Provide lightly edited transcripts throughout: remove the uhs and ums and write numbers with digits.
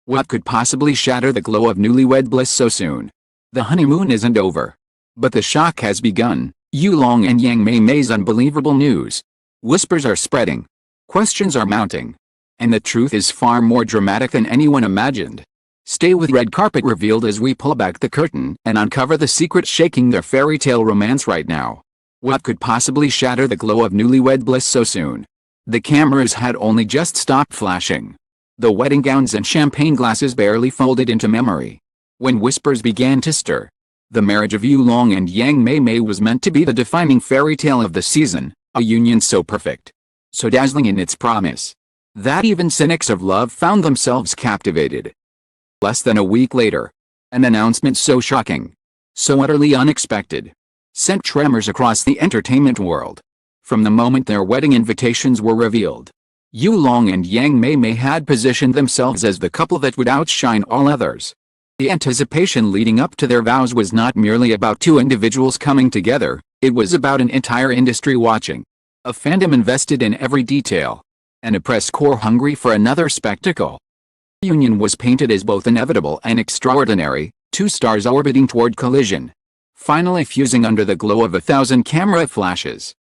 What could possibly shatter the glow of newlywed bliss so soon? The honeymoon isn't over. But the shock has begun. Yulong and Mei Mei's unbelievable news. Whispers are spreading. Questions are mounting. And the truth is far more dramatic than anyone imagined. Stay with Red Carpet Revealed as we pull back the curtain and uncover the secret shaking their fairy tale romance right now. What could possibly shatter the glow of newlywed bliss so soon? The cameras had only just stopped flashing. The wedding gowns and champagne glasses barely folded into memory. When whispers began to stir. The marriage of Yulong and Mei Mei was meant to be the defining fairy tale of the season, a union so perfect, so dazzling in its promise, that even cynics of love found themselves captivated. Less than a week later, an announcement so shocking, so utterly unexpected, sent tremors across the entertainment world. From the moment their wedding invitations were revealed, Yulong and Mei Mei had positioned themselves as the couple that would outshine all others. The anticipation leading up to their vows was not merely about two individuals coming together, it was about an entire industry watching. A fandom invested in every detail. And a press corps hungry for another spectacle. The union was painted as both inevitable and extraordinary, two stars orbiting toward collision, finally fusing under the glow of 1,000 camera flashes.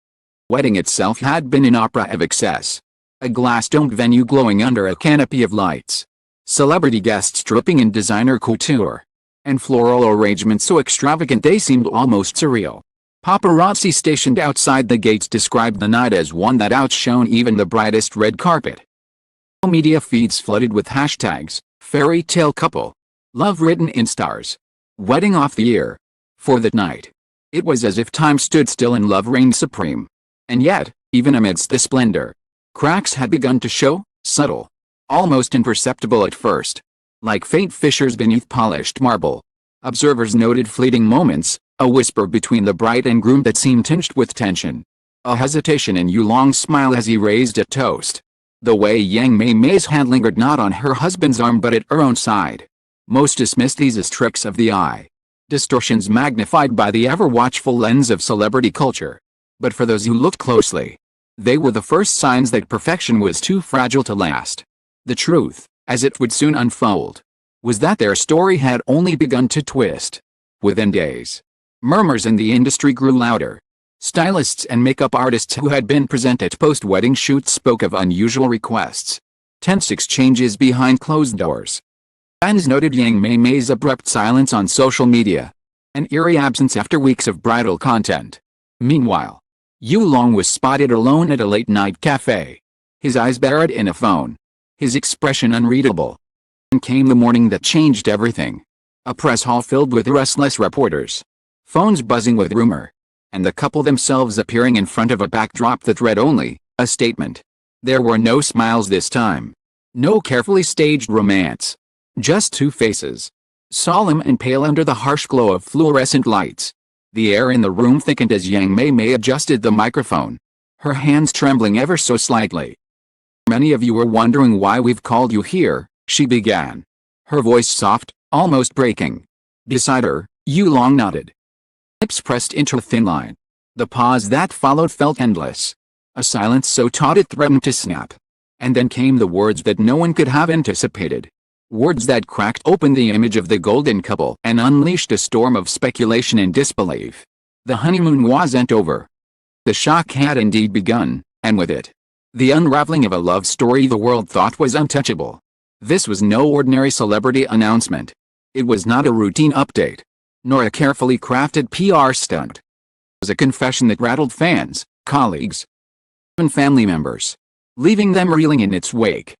Wedding itself had been an opera of excess. A glass-domed venue glowing under a canopy of lights. Celebrity guests dripping in designer couture. And floral arrangements so extravagant they seemed almost surreal. Paparazzi stationed outside the gates described the night as one that outshone even the brightest red carpet. Media feeds flooded with hashtags, fairy tale couple, love written in stars, wedding off the year. For that night, it was as if time stood still and love reigned supreme. And yet, even amidst the splendor, cracks had begun to show, subtle, almost imperceptible at first, like faint fissures beneath polished marble. Observers noted fleeting moments, a whisper between the bride and groom that seemed tinged with tension. A hesitation in Yulong's smile as he raised a toast. The way Mei Mei's hand lingered not on her husband's arm but at her own side. Most dismissed these as tricks of the eye. Distortions magnified by the ever-watchful lens of celebrity culture. But for those who looked closely, they were the first signs that perfection was too fragile to last. The truth, as it would soon unfold, was that their story had only begun to twist. Within days, murmurs in the industry grew louder. Stylists and makeup artists who had been present at post-wedding shoots spoke of unusual requests. Tense exchanges behind closed doors. Fans noted Mei Mei's abrupt silence on social media. An eerie absence after weeks of bridal content. Meanwhile, Yulong was spotted alone at a late-night cafe. His eyes buried in a phone. His expression unreadable. And came the morning that changed everything. A press hall filled with restless reporters. Phones buzzing with rumor. And the couple themselves appearing in front of a backdrop that read only, a statement. There were no smiles this time. No carefully staged romance. Just two faces. Solemn and pale under the harsh glow of fluorescent lights. The air in the room thickened as Mei Mei adjusted the microphone. Her hands trembling ever so slightly. Many of you are wondering why we've called you here, she began. Her voice soft, almost breaking. Beside her, Yulong nodded. Lips pressed into a thin line. The pause that followed felt endless. A silence so taut it threatened to snap. And then came the words that no one could have anticipated. Words that cracked open the image of the golden couple and unleashed a storm of speculation and disbelief. The honeymoon wasn't over. The shock had indeed begun, and with it, the unraveling of a love story the world thought was untouchable. This was no ordinary celebrity announcement. It was not a routine update, nor a carefully crafted PR stunt. It was a confession that rattled fans, colleagues, and family members, leaving them reeling in its wake.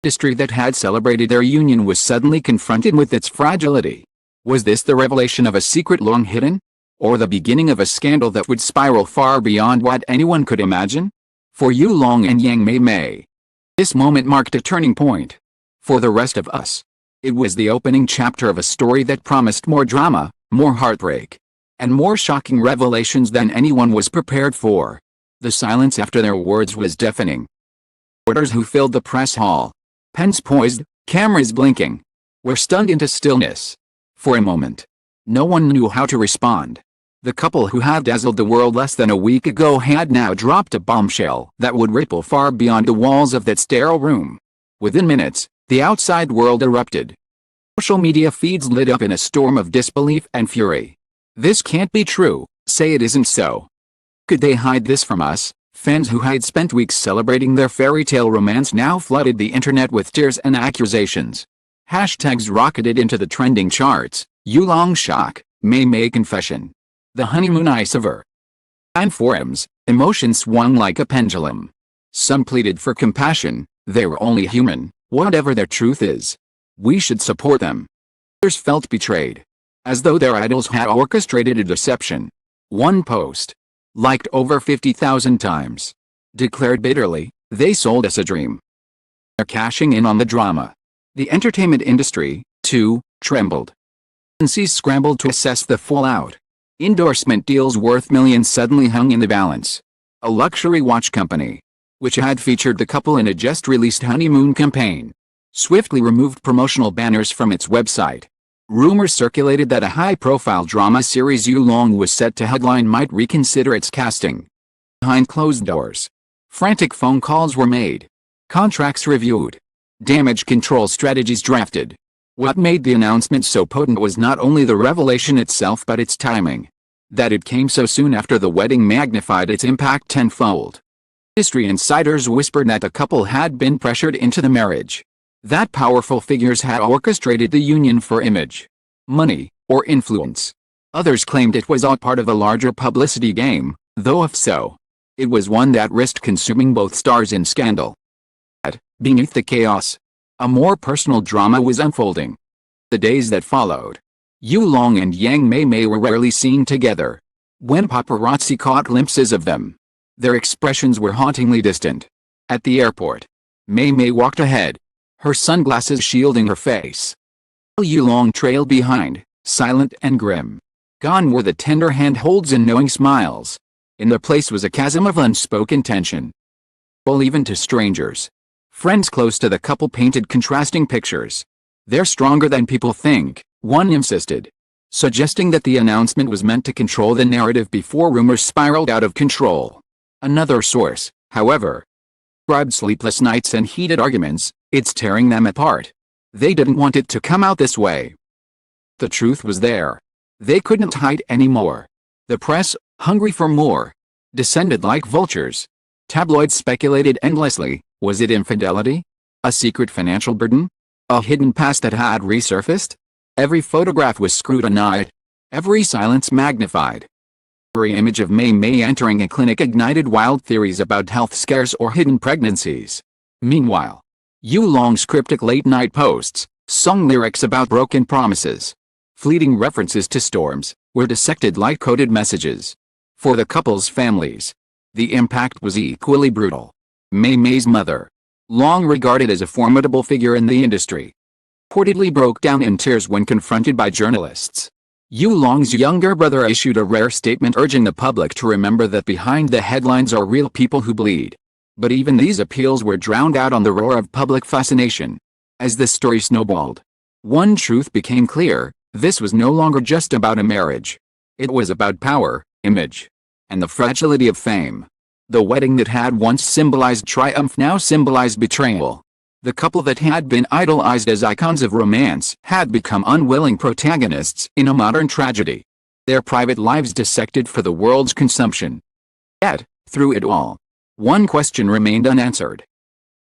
The industry that had celebrated their union was suddenly confronted with its fragility. Was this the revelation of a secret long hidden? Or the beginning of a scandal that would spiral far beyond what anyone could imagine? For Yulong and Mei Mei, this moment marked a turning point. For the rest of us, it was the opening chapter of a story that promised more drama, more heartbreak, and more shocking revelations than anyone was prepared for. The silence after their words was deafening. Reporters who filled the press hall, pens poised, cameras blinking, were stunned into stillness. For a moment, no one knew how to respond. The couple who had dazzled the world less than a week ago had now dropped a bombshell that would ripple far beyond the walls of that sterile room. Within minutes, The outside world erupted. Social media feeds lit up in a storm of disbelief and fury. This can't be true, say it isn't so. Could they hide this from us? Fans who had spent weeks celebrating their fairy tale romance now flooded the internet with tears and accusations. Hashtags rocketed into the trending charts. Yulong shock, Mei Mei confession. The honeymoon iciver. And forums, emotions swung like a pendulum. Some pleaded for compassion, they were only human, whatever their truth is. We should support them. Others felt betrayed. As though their idols had orchestrated a deception. One post, liked over 50,000 times, declared bitterly, they sold us a dream. They're cashing in on the drama. The entertainment industry, too, trembled. Agencies scrambled to assess the fallout. Endorsement deals worth millions suddenly hung in the balance. A luxury watch company, which had featured the couple in a just-released honeymoon campaign, swiftly removed promotional banners from its website. Rumors circulated that a high-profile drama series Yulong was set to headline might reconsider its casting. Behind closed doors, frantic phone calls were made. Contracts reviewed. Damage control strategies drafted. What made the announcement so potent was not only the revelation itself but its timing. That it came so soon after the wedding magnified its impact tenfold. Industry insiders whispered that the couple had been pressured into the marriage. That powerful figures had orchestrated the union for image, money, or influence. Others claimed it was all part of a larger publicity game, though if so, it was one that risked consuming both stars in scandal. Yet, beneath the chaos, a more personal drama was unfolding. The days that followed, Yulong and Yang Mei Mei were rarely seen together. When paparazzi caught glimpses of them, their expressions were hauntingly distant. At the airport, Mei Mei walked ahead, her sunglasses shielding her face. Yulong trailed behind, silent and grim. Gone were the tender handholds and knowing smiles. In their place was a chasm of unspoken tension. Well, even to strangers. Friends close to the couple painted contrasting pictures. They're stronger than people think, one insisted, suggesting that the announcement was meant to control the narrative before rumors spiraled out of control. Another source, however, described sleepless nights and heated arguments. It's tearing them apart. They didn't want it to come out this way. The truth was there. They couldn't hide anymore. The press, hungry for more, descended like vultures. Tabloids speculated endlessly. Was it infidelity? A secret financial burden? A hidden past that had resurfaced? Every photograph was scrutinized. Every silence magnified. Every image of Mei Mei entering a clinic ignited wild theories about health scares or hidden pregnancies. Meanwhile, Yulong's cryptic late-night posts, sung lyrics about broken promises, fleeting references to storms, were dissected like coded messages. For the couple's families, the impact was equally brutal. Mei Mei's mother, long regarded as a formidable figure in the industry, reportedly broke down in tears when confronted by journalists. Yulong's younger brother issued a rare statement urging the public to remember that behind the headlines are real people who bleed. But even these appeals were drowned out on the roar of public fascination. As the story snowballed, one truth became clear: this was no longer just about a marriage. It was about power, image, and the fragility of fame. The wedding that had once symbolized triumph now symbolized betrayal. The couple that had been idolized as icons of romance had become unwilling protagonists in a modern tragedy. Their private lives dissected for the world's consumption. Yet, through it all, one question remained unanswered.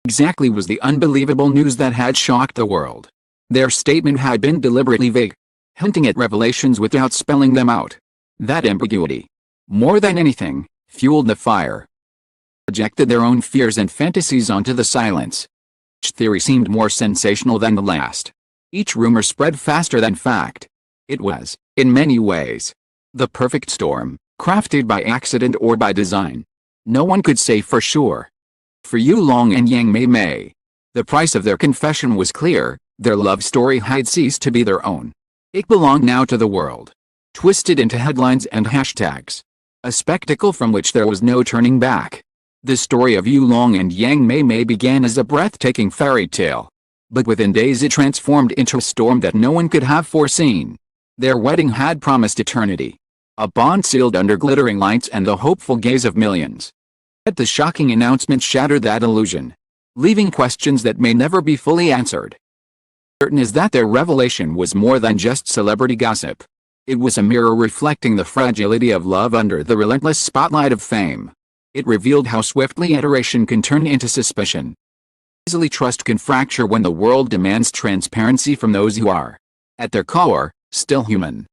Exactly was the unbelievable news that had shocked the world. Their statement had been deliberately vague, hinting at revelations without spelling them out. That ambiguity, more than anything, fueled the fire. Projected their own fears and fantasies onto the silence. Each theory seemed more sensational than the last. Each rumor spread faster than fact. It was, in many ways, the perfect storm, crafted by accident or by design. No one could say for sure. For Yulong and Yang Mei Mei, the price of their confession was clear: their love story had ceased to be their own. It belonged now to the world, twisted into headlines and hashtags. A spectacle from which there was no turning back. The story of Yulong and Yang Mei Mei began as a breathtaking fairy tale. But within days it transformed into a storm that no one could have foreseen. Their wedding had promised eternity. A bond sealed under glittering lights and the hopeful gaze of millions. Yet the shocking announcement shattered that illusion. leaving questions that may never be fully answered. Certain is that their revelation was more than just celebrity gossip. It was a mirror reflecting the fragility of love under the relentless spotlight of fame. It revealed how swiftly adoration can turn into suspicion. Easily trust can fracture when the world demands transparency from those who are, at their core, still human.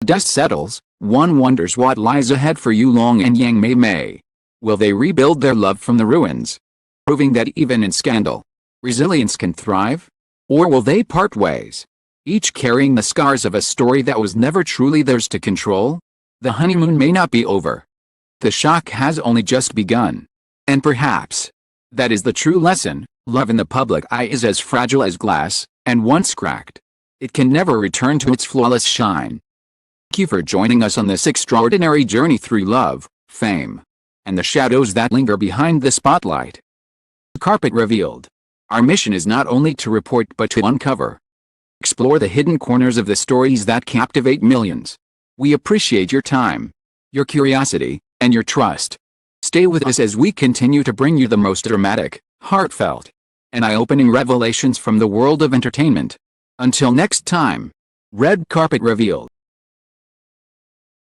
Dust settles, one wonders what lies ahead for Yulong and Yang Mei Mei. Will they rebuild their love from the ruins, proving that even in scandal, resilience can thrive? Or will they part ways, each carrying the scars of a story that was never truly theirs to control? The honeymoon may not be over. The shock has only just begun. And perhaps, that is the true lesson. Love in the public eye is as fragile as glass, and once cracked, it can never return to its flawless shine. Thank you for joining us on this extraordinary journey through love, fame, and the shadows that linger behind the spotlight. The carpet revealed. Our mission is not only to report but to uncover, explore the hidden corners of the stories that captivate millions. We appreciate your time, your curiosity, and your trust. Stay with us as we continue to bring you the most dramatic, heartfelt, and eye-opening revelations from the world of entertainment. Until next time, Red Carpet Revealed.